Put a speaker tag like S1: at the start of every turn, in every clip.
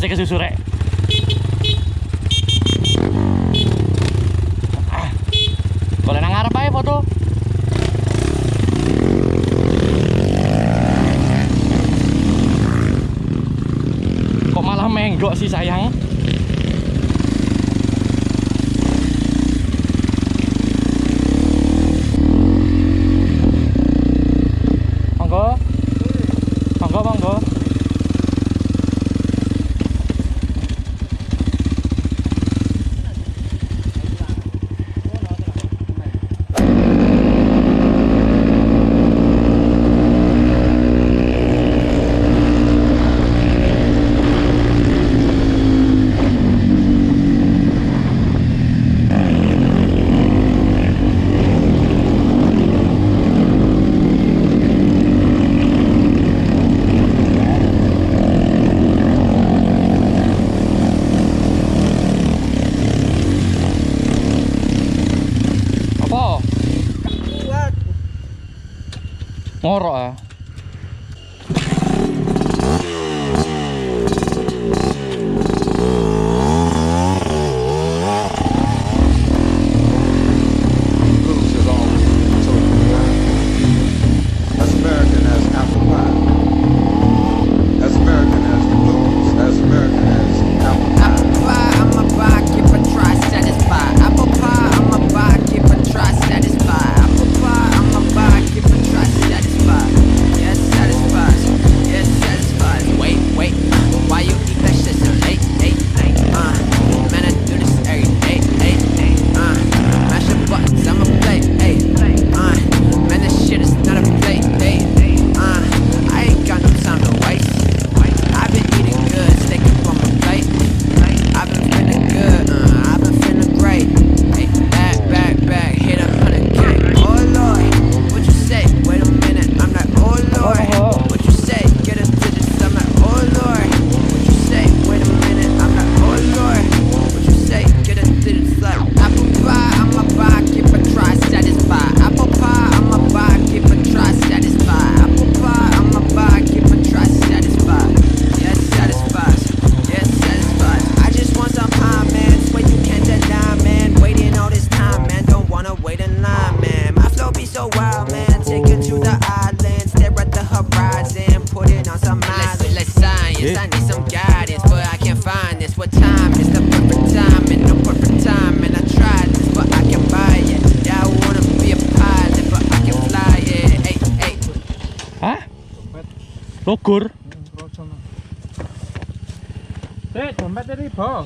S1: cek kesusu rek. Boleh nang ngarep ae foto. Kok malah menggok sih sayang? Monggo. Monggo, monggo. Ngorok ah. Logur.
S2: Dompet riba.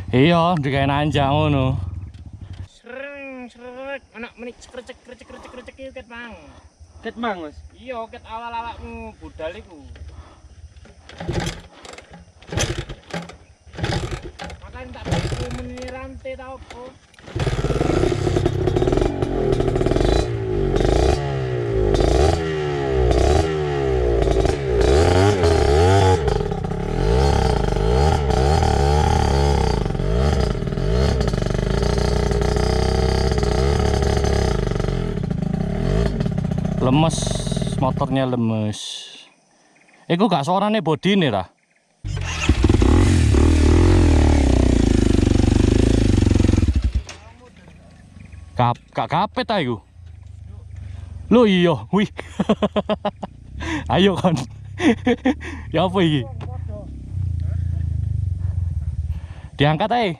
S1: Iya, digawe nanjak ngono.
S2: Srek, anak menik krecek iki ket mang.
S3: Ket mang, Mas.
S2: Iya, ket awal-awakmu budal iku. Makanya tak perlu meni rantai ta opo.
S1: Lemes, motornya lemes. Iku gak suarane body nih lah. Gak kapet ayo. Lo iya, wih. Ayo kon. Ya apa iki? Diangkat aja.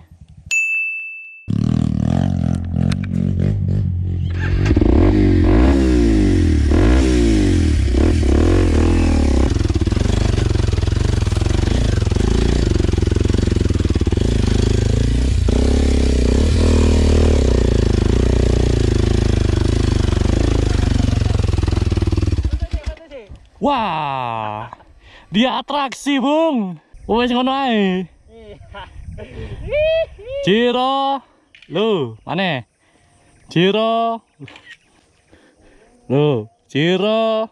S1: Wah, dia atraksi bung. Wes ngono ae. Jiro, lu mana? Jiro, lu Jiro.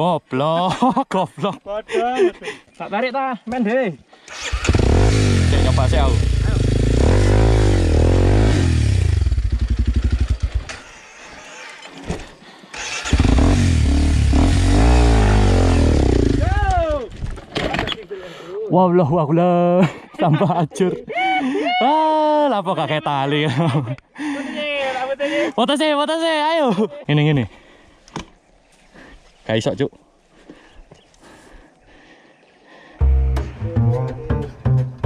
S1: Goblok, goblok.
S2: Padahal. Tak tarik ta, men deh.
S1: Cek nyoba sih aku. Wallahu akbar. Tambah acur. Ah, lapo kakek tali. Foto sih, ayo. Ini. Gak iso, Cuk.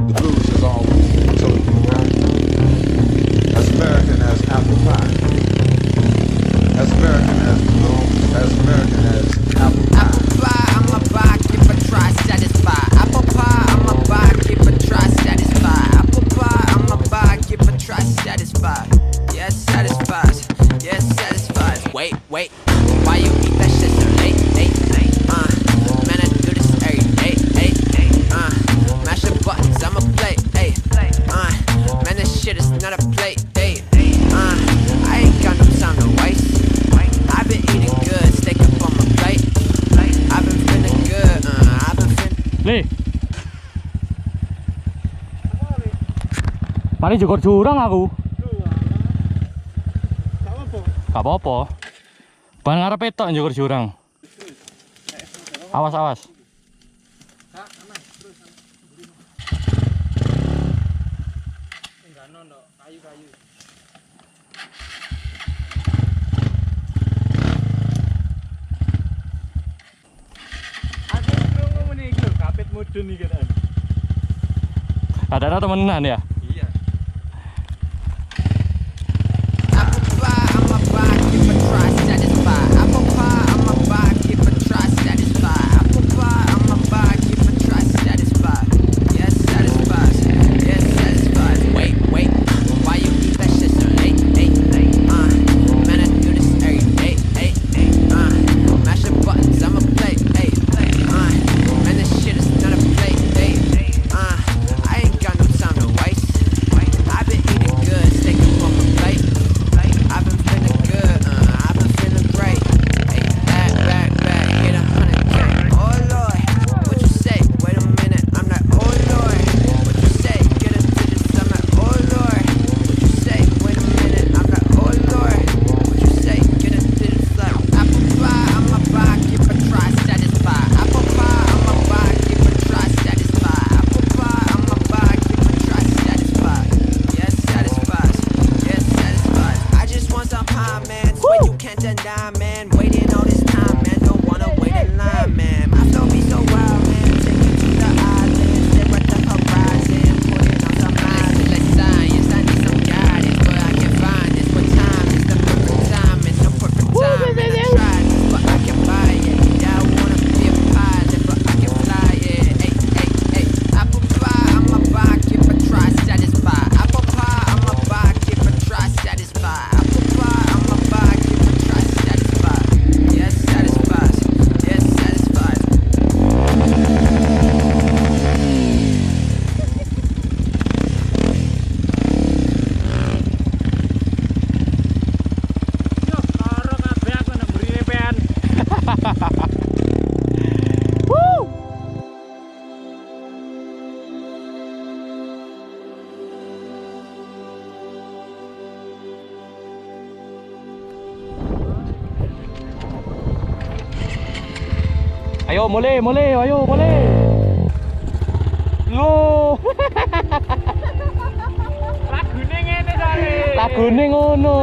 S3: The blues is always so as American as apple pie. As American as as American as apple pie.
S4: Apple pie, I'ma buy, give a try, satisfy. Apple pie, I'ma buy, give a try, satisfy. Apple pie, I'ma buy, give a try, satisfy. Yes, satisfies. Yes, satisfies. Wait, why you eat that shit so late? Man, I do this every day. Mash the buttons, I'ma play. Man, this shit is not a play. I ain't got no time to waste. I've been eating good, steak up on my plate. I've been feeling good. I've been feeling.
S1: Le. Mari jogor jurang aku. Gak apa-apa. Ban ngarep tok jogor jurang. Awas.
S2: Kayu-kayu. Aku krungu meneh iki lho, kapit mudun iki kan.
S1: Ada temenan ya?
S2: Iya.
S4: Apple pie, I'ma buy, give a try, satisfy. Apple pie, I'ma buy, give a try, satisfy. Apple pie, I'ma buy, give a try, satisfy. Yes, satisfies. Yes, satisfies. Wait, why you eat that shit so late? Man, I do this every day. Mash the buttons, I'ma play. Man, this shit is not a play. I ain't got no time to waste. I've been eating good, steak up on my plate. I've been feeling good, I've been feeling great. Hey, back, hit 100K. Oh Lord, what you say? Wait a minute, I'm like, oh Lord. What you say? Get a digits, I'm like, oh Lord. What you say? Wait a minute, I'm like, oh Lord. What you say? Get a digits, like, apple pie, I'ma buy, give a try, satisfy. Apple pie, I'ma buy, give a try, satisfy. Apple pie, I'ma buy, give a try, satisfy. Yes, satisfies. Yes, satisfies. I just want some pie, man. Swear you can't deny, man. Waiting all this time, man. Don't wanna wait in line, man. My flow be so wild, man. Take me to the island, stare at the horizon, putting on some eyes. Like science, I need some guidance, but I can't find this. What time is the perfect time? It's no perfect time, and I tried this, but I can buy it. Yeah, I wanna be a pilot, but I can fly it. Hey. Apple pie, I'ma buy, give a try, satisfy. Apple pie, I'ma buy, give a try, satisfy. Apple pie, I'ma buy, give a try, satisfy.
S1: Ayo mulai, ayo mulai. Loh,
S2: Lagune ngene jare.
S1: lagune ngono.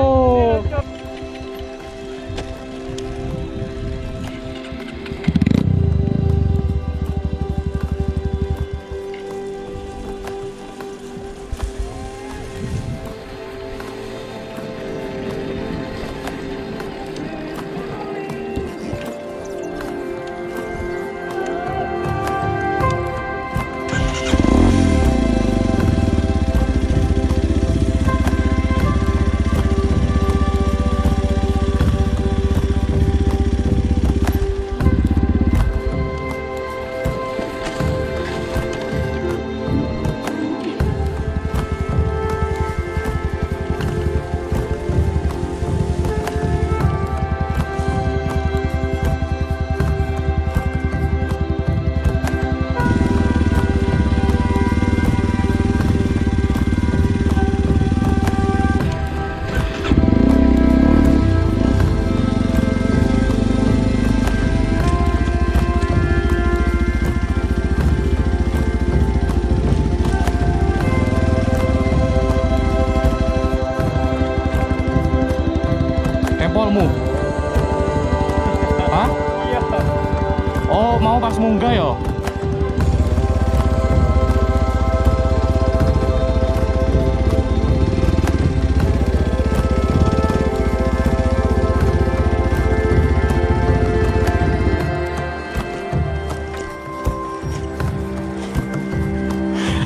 S1: Tempolmu. Hah?
S2: Iya.
S1: Oh, mau pas munggah ya?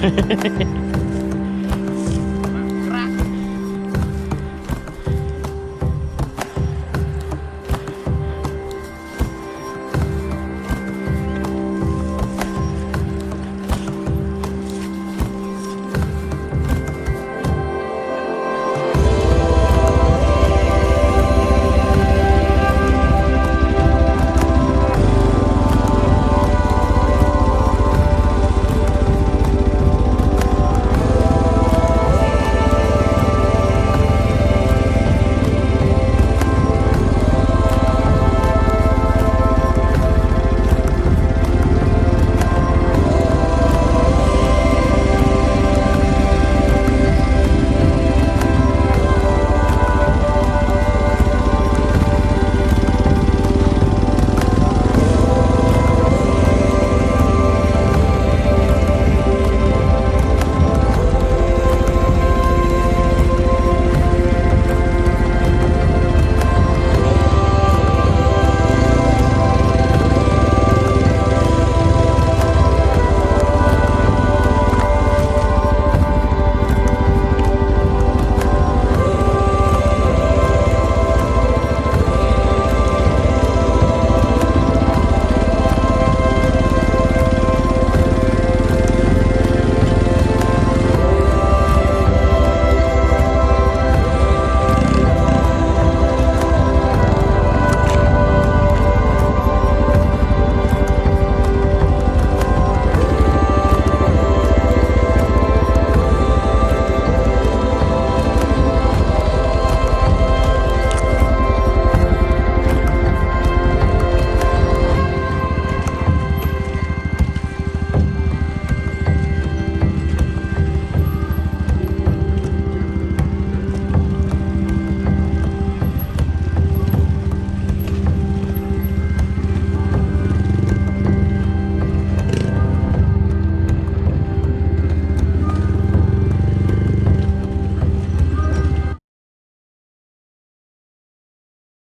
S1: Hehehe